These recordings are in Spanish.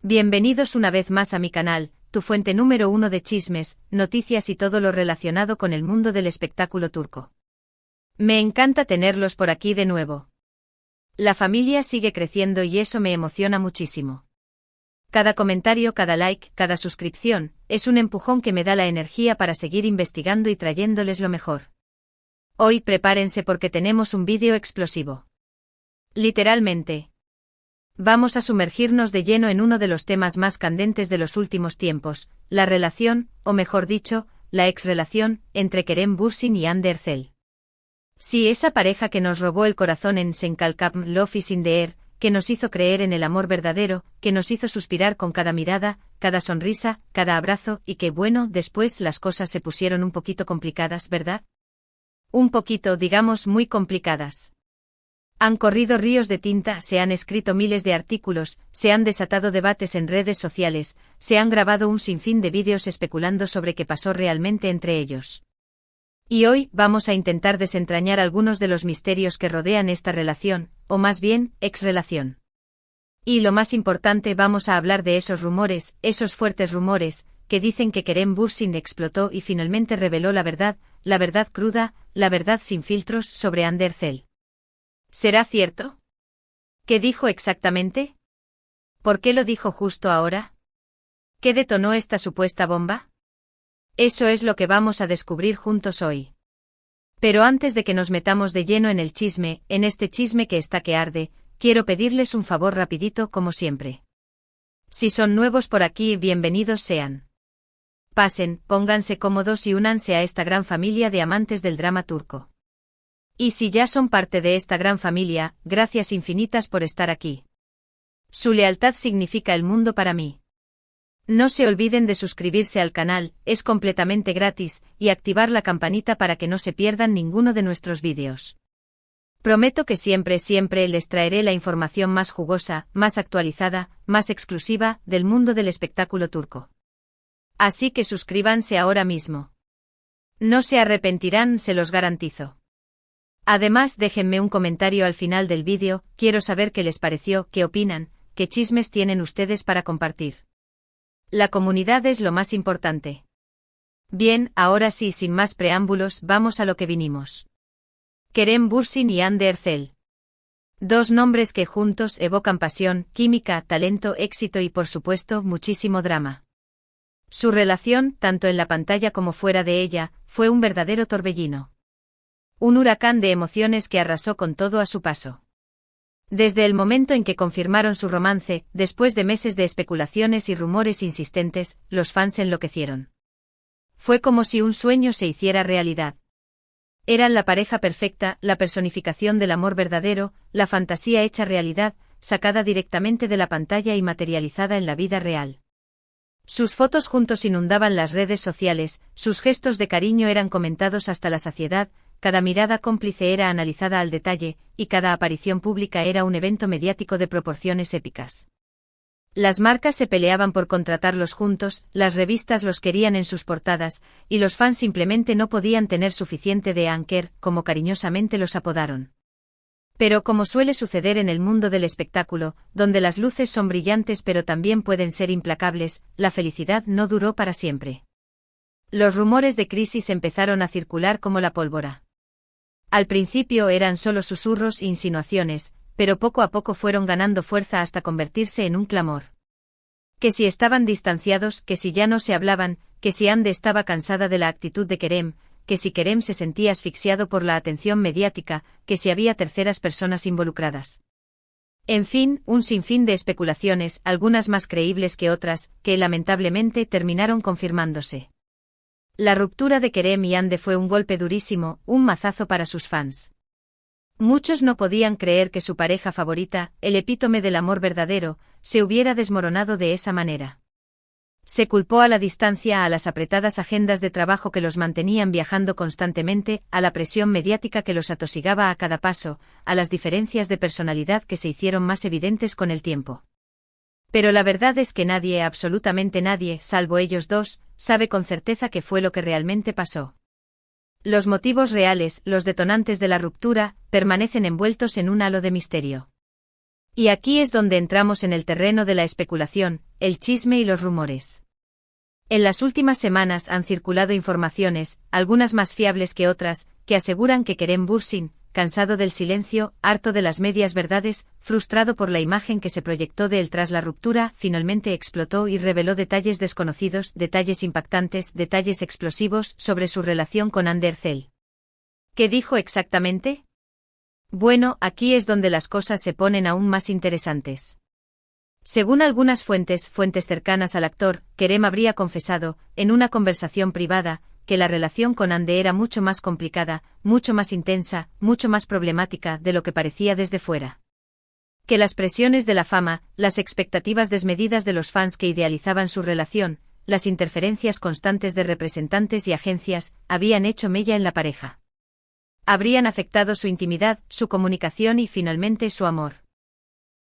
Bienvenidos una vez más a mi canal, tu fuente número uno de chismes, noticias y todo lo relacionado con el mundo del espectáculo turco. Me encanta tenerlos por aquí de nuevo. La familia sigue creciendo y eso me emociona muchísimo. Cada comentario, cada like, cada suscripción, es un empujón que me da la energía para seguir investigando y trayéndoles lo mejor. Hoy prepárense porque tenemos un vídeo explosivo. Literalmente. Vamos a sumergirnos de lleno en uno de los temas más candentes de los últimos tiempos, la relación, o mejor dicho, la exrelación, entre Kerem Bürsin y Hande Erçel. Sí, esa pareja que nos robó el corazón en Sen Kalkam Love is in the Air, que nos hizo creer en el amor verdadero, que nos hizo suspirar con cada mirada, cada sonrisa, cada abrazo, y que bueno, después las cosas se pusieron un poquito complicadas, ¿verdad? Un poquito, digamos, muy complicadas. Han corrido ríos de tinta, se han escrito miles de artículos, se han desatado debates en redes sociales, se han grabado un sinfín de vídeos especulando sobre qué pasó realmente entre ellos. Y hoy vamos a intentar desentrañar algunos de los misterios que rodean esta relación, o más bien, exrelación. Y lo más importante, vamos a hablar de esos rumores, esos fuertes rumores, que dicen que Kerem Bürsin explotó y finalmente reveló la verdad cruda, la verdad sin filtros sobre Hande Erçel. ¿Será cierto? ¿Qué dijo exactamente? ¿Por qué lo dijo justo ahora? ¿Qué detonó esta supuesta bomba? Eso es lo que vamos a descubrir juntos hoy. Pero antes de que nos metamos de lleno en el chisme, en este chisme que está que arde, quiero pedirles un favor rapidito como siempre. Si son nuevos por aquí, bienvenidos sean. Pasen, pónganse cómodos y únanse a esta gran familia de amantes del drama turco. Y si ya son parte de esta gran familia, gracias infinitas por estar aquí. Su lealtad significa el mundo para mí. No se olviden de suscribirse al canal, es completamente gratis, y activar la campanita para que no se pierdan ninguno de nuestros vídeos. Prometo que siempre les traeré la información más jugosa, más actualizada, más exclusiva, del mundo del espectáculo turco. Así que suscríbanse ahora mismo. No se arrepentirán, se los garantizo. Además, déjenme un comentario al final del vídeo, quiero saber qué les pareció, qué opinan, qué chismes tienen ustedes para compartir. La comunidad es lo más importante. Bien, ahora sí, sin más preámbulos, vamos a lo que vinimos. Kerem Bürsin y Hande Erçel. Dos nombres que juntos evocan pasión, química, talento, éxito y por supuesto, muchísimo drama. Su relación, tanto en la pantalla como fuera de ella, fue un verdadero torbellino. Un huracán de emociones que arrasó con todo a su paso. Desde el momento en que confirmaron su romance, después de meses de especulaciones y rumores insistentes, los fans enloquecieron. Fue como si un sueño se hiciera realidad. Eran la pareja perfecta, la personificación del amor verdadero, la fantasía hecha realidad, sacada directamente de la pantalla y materializada en la vida real. Sus fotos juntos inundaban las redes sociales, sus gestos de cariño eran comentados hasta la saciedad, cada mirada cómplice era analizada al detalle, y cada aparición pública era un evento mediático de proporciones épicas. Las marcas se peleaban por contratarlos juntos, las revistas los querían en sus portadas, y los fans simplemente no podían tener suficiente de Anker, como cariñosamente los apodaron. Pero como suele suceder en el mundo del espectáculo, donde las luces son brillantes pero también pueden ser implacables, la felicidad no duró para siempre. Los rumores de crisis empezaron a circular como la pólvora. Al principio eran solo susurros e insinuaciones, pero poco a poco fueron ganando fuerza hasta convertirse en un clamor. Que si estaban distanciados, que si ya no se hablaban, que si Hande estaba cansada de la actitud de Kerem, que si Kerem se sentía asfixiado por la atención mediática, que si había terceras personas involucradas. En fin, un sinfín de especulaciones, algunas más creíbles que otras, que lamentablemente terminaron confirmándose. La ruptura de Kerem y Hande fue un golpe durísimo, un mazazo para sus fans. Muchos no podían creer que su pareja favorita, el epítome del amor verdadero, se hubiera desmoronado de esa manera. Se culpó a la distancia, a las apretadas agendas de trabajo que los mantenían viajando constantemente, a la presión mediática que los atosigaba a cada paso, a las diferencias de personalidad que se hicieron más evidentes con el tiempo. Pero la verdad es que nadie, absolutamente nadie, salvo ellos dos, sabe con certeza qué fue lo que realmente pasó. Los motivos reales, los detonantes de la ruptura, permanecen envueltos en un halo de misterio. Y aquí es donde entramos en el terreno de la especulación, el chisme y los rumores. En las últimas semanas han circulado informaciones, algunas más fiables que otras, que aseguran que Kerem Bürsin, cansado del silencio, harto de las medias verdades, frustrado por la imagen que se proyectó de él tras la ruptura, finalmente explotó y reveló detalles desconocidos, detalles impactantes, detalles explosivos sobre su relación con Hande Erçel. ¿Qué dijo exactamente? Bueno, aquí es donde las cosas se ponen aún más interesantes. Según algunas fuentes cercanas al actor, Kerem habría confesado, en una conversación privada, que la relación con Hande era mucho más complicada, mucho más intensa, mucho más problemática de lo que parecía desde fuera. Que las presiones de la fama, las expectativas desmedidas de los fans que idealizaban su relación, las interferencias constantes de representantes y agencias, habían hecho mella en la pareja. Habrían afectado su intimidad, su comunicación y finalmente su amor.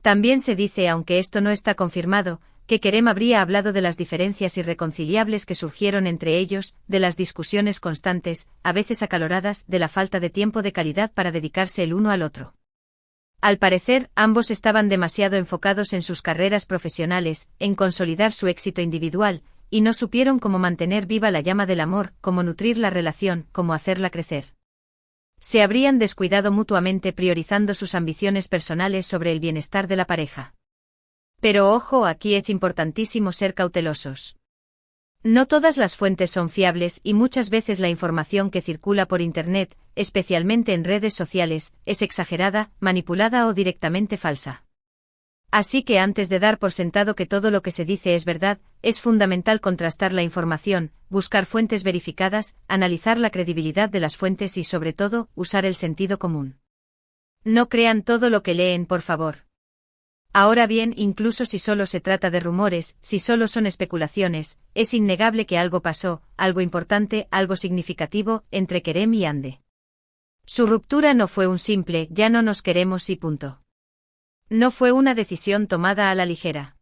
También se dice, aunque esto no está confirmado, que Kerem habría hablado de las diferencias irreconciliables que surgieron entre ellos, de las discusiones constantes, a veces acaloradas, de la falta de tiempo de calidad para dedicarse el uno al otro. Al parecer, ambos estaban demasiado enfocados en sus carreras profesionales, en consolidar su éxito individual, y no supieron cómo mantener viva la llama del amor, cómo nutrir la relación, cómo hacerla crecer. Se habrían descuidado mutuamente priorizando sus ambiciones personales sobre el bienestar de la pareja. Pero ojo, aquí es importantísimo ser cautelosos. No todas las fuentes son fiables y muchas veces la información que circula por Internet, especialmente en redes sociales, es exagerada, manipulada o directamente falsa. Así que antes de dar por sentado que todo lo que se dice es verdad, es fundamental contrastar la información, buscar fuentes verificadas, analizar la credibilidad de las fuentes y sobre todo, usar el sentido común. No crean todo lo que leen, por favor. Ahora bien, incluso si solo se trata de rumores, si solo son especulaciones, es innegable que algo pasó, algo importante, algo significativo, entre Kerem y Hande. Su ruptura no fue un simple, ya no nos queremos y punto. No fue una decisión tomada a la ligera.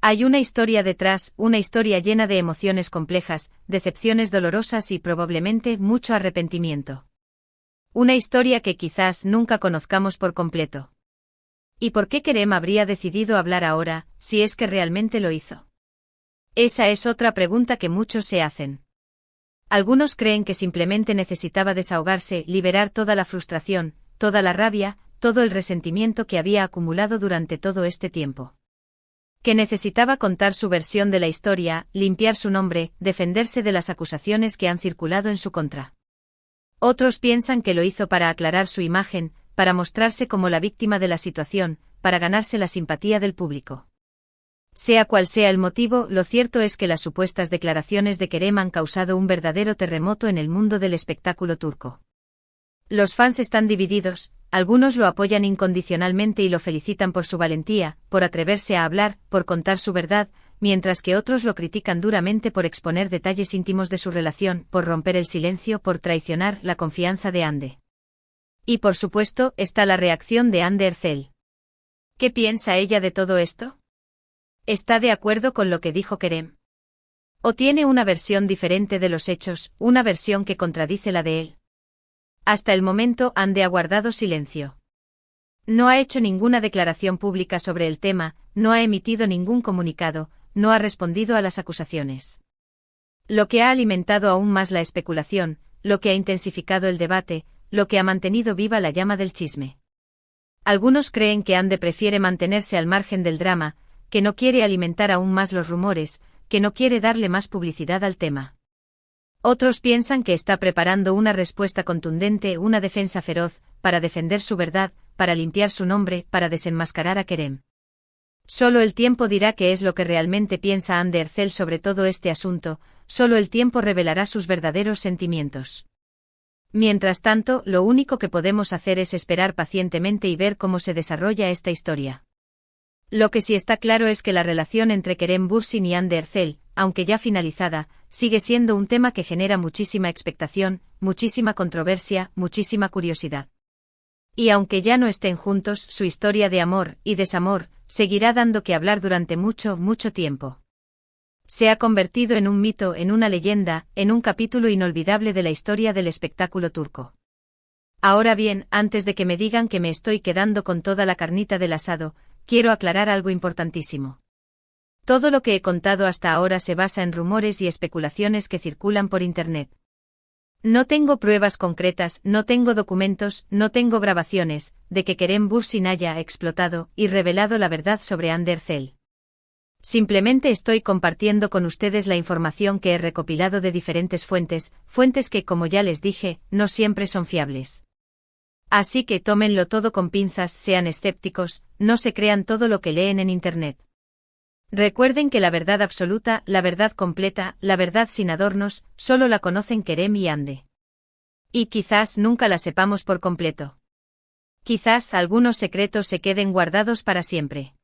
Hay una historia detrás, una historia llena de emociones complejas, decepciones dolorosas y probablemente mucho arrepentimiento. Una historia que quizás nunca conozcamos por completo. ¿Y por qué Kerem habría decidido hablar ahora, si es que realmente lo hizo? Esa es otra pregunta que muchos se hacen. Algunos creen que simplemente necesitaba desahogarse, liberar toda la frustración, toda la rabia, todo el resentimiento que había acumulado durante todo este tiempo. Que necesitaba contar su versión de la historia, limpiar su nombre, defenderse de las acusaciones que han circulado en su contra. Otros piensan que lo hizo para aclarar su imagen, para mostrarse como la víctima de la situación, para ganarse la simpatía del público. Sea cual sea el motivo, lo cierto es que las supuestas declaraciones de Kerem han causado un verdadero terremoto en el mundo del espectáculo turco. Los fans están divididos, algunos lo apoyan incondicionalmente y lo felicitan por su valentía, por atreverse a hablar, por contar su verdad, mientras que otros lo critican duramente por exponer detalles íntimos de su relación, por romper el silencio, por traicionar la confianza de Hande. Y por supuesto, está la reacción de Hande Erçel. ¿Qué piensa ella de todo esto? ¿Está de acuerdo con lo que dijo Kerem? ¿O tiene una versión diferente de los hechos, una versión que contradice la de él? Hasta el momento Hande ha guardado silencio. No ha hecho ninguna declaración pública sobre el tema, no ha emitido ningún comunicado, no ha respondido a las acusaciones. Lo que ha alimentado aún más la especulación, lo que ha intensificado el debate, lo que ha mantenido viva la llama del chisme. Algunos creen que Hande prefiere mantenerse al margen del drama, que no quiere alimentar aún más los rumores, que no quiere darle más publicidad al tema. Otros piensan que está preparando una respuesta contundente, una defensa feroz, para defender su verdad, para limpiar su nombre, para desenmascarar a Kerem. Solo el tiempo dirá qué es lo que realmente piensa Hande Erçel sobre todo este asunto, solo el tiempo revelará sus verdaderos sentimientos. Mientras tanto, lo único que podemos hacer es esperar pacientemente y ver cómo se desarrolla esta historia. Lo que sí está claro es que la relación entre Kerem Bürsin y Hande Erçel, aunque ya finalizada, sigue siendo un tema que genera muchísima expectación, muchísima controversia, muchísima curiosidad. Y aunque ya no estén juntos, su historia de amor y desamor seguirá dando que hablar durante mucho, mucho tiempo. Se ha convertido en un mito, en una leyenda, en un capítulo inolvidable de la historia del espectáculo turco. Ahora bien, antes de que me digan que me estoy quedando con toda la carnita del asado, quiero aclarar algo importantísimo. Todo lo que he contado hasta ahora se basa en rumores y especulaciones que circulan por Internet. No tengo pruebas concretas, no tengo documentos, no tengo grabaciones, de que Kerem Bürsin haya explotado y revelado la verdad sobre Hande Erçel. Simplemente estoy compartiendo con ustedes la información que he recopilado de diferentes fuentes que, como ya les dije, no siempre son fiables. Así que tómenlo todo con pinzas, sean escépticos, no se crean todo lo que leen en Internet. Recuerden que la verdad absoluta, la verdad completa, la verdad sin adornos, solo la conocen Kerem y Hande. Y quizás nunca la sepamos por completo. Quizás algunos secretos se queden guardados para siempre.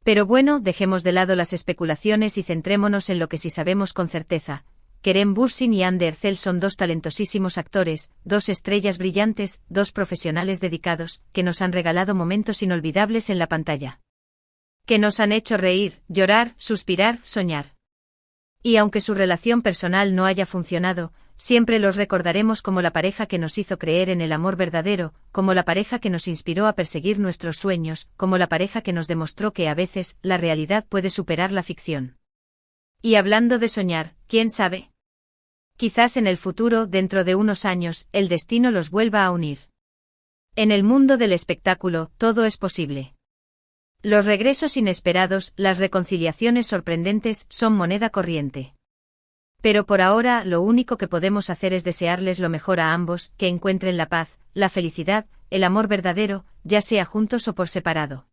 Pero bueno, dejemos de lado las especulaciones y centrémonos en lo que sí sabemos con certeza. Kerem Bürsin y Hande Erçel son dos talentosísimos actores, dos estrellas brillantes, dos profesionales dedicados, que nos han regalado momentos inolvidables en la pantalla. Que nos han hecho reír, llorar, suspirar, soñar. Y aunque su relación personal no haya funcionado, siempre los recordaremos como la pareja que nos hizo creer en el amor verdadero, como la pareja que nos inspiró a perseguir nuestros sueños, como la pareja que nos demostró que a veces la realidad puede superar la ficción. Y hablando de soñar, ¿quién sabe? Quizás en el futuro, dentro de unos años, el destino los vuelva a unir. En el mundo del espectáculo, todo es posible. Los regresos inesperados, las reconciliaciones sorprendentes, son moneda corriente. Pero por ahora, lo único que podemos hacer es desearles lo mejor a ambos, que encuentren la paz, la felicidad, el amor verdadero, ya sea juntos o por separado.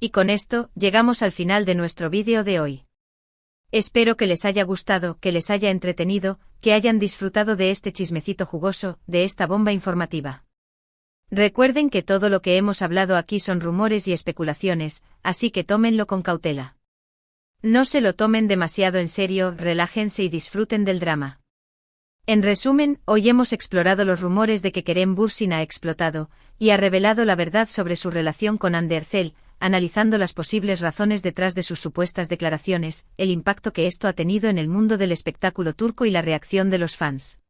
Y con esto, llegamos al final de nuestro vídeo de hoy. Espero que les haya gustado, que les haya entretenido, que hayan disfrutado de este chismecito jugoso, de esta bomba informativa. Recuerden que todo lo que hemos hablado aquí son rumores y especulaciones, así que tómenlo con cautela. No se lo tomen demasiado en serio, relájense y disfruten del drama. En resumen, hoy hemos explorado los rumores de que Kerem Bürsin ha explotado, y ha revelado la verdad sobre su relación con Hande Erçel, analizando las posibles razones detrás de sus supuestas declaraciones, el impacto que esto ha tenido en el mundo del espectáculo turco y la reacción de los fans.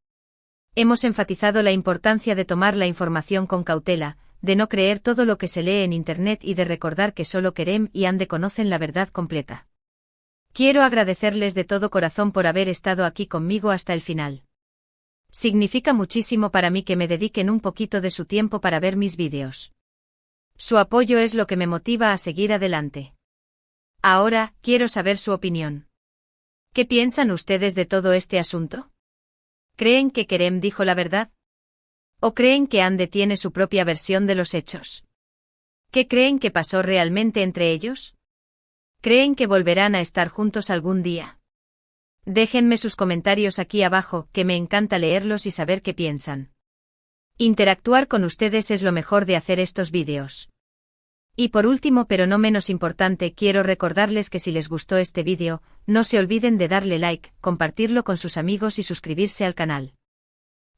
Hemos enfatizado la importancia de tomar la información con cautela, de no creer todo lo que se lee en Internet y de recordar que solo Kerem y Hande conocen la verdad completa. Quiero agradecerles de todo corazón por haber estado aquí conmigo hasta el final. Significa muchísimo para mí que me dediquen un poquito de su tiempo para ver mis vídeos. Su apoyo es lo que me motiva a seguir adelante. Ahora, quiero saber su opinión. ¿Qué piensan ustedes de todo este asunto? ¿Creen que Kerem dijo la verdad? ¿O creen que Hande tiene su propia versión de los hechos? ¿Qué creen que pasó realmente entre ellos? ¿Creen que volverán a estar juntos algún día? Déjenme sus comentarios aquí abajo, que me encanta leerlos y saber qué piensan. Interactuar con ustedes es lo mejor de hacer estos vídeos. Y por último, pero no menos importante, quiero recordarles que si les gustó este vídeo, no se olviden de darle like, compartirlo con sus amigos y suscribirse al canal.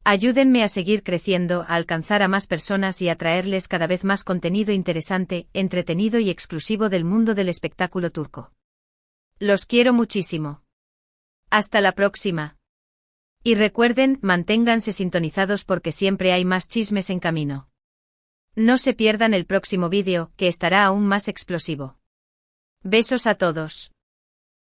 Ayúdenme a seguir creciendo, a alcanzar a más personas y a traerles cada vez más contenido interesante, entretenido y exclusivo del mundo del espectáculo turco. Los quiero muchísimo. Hasta la próxima. Y recuerden, manténganse sintonizados porque siempre hay más chismes en camino. No se pierdan el próximo vídeo, que estará aún más explosivo. Besos a todos.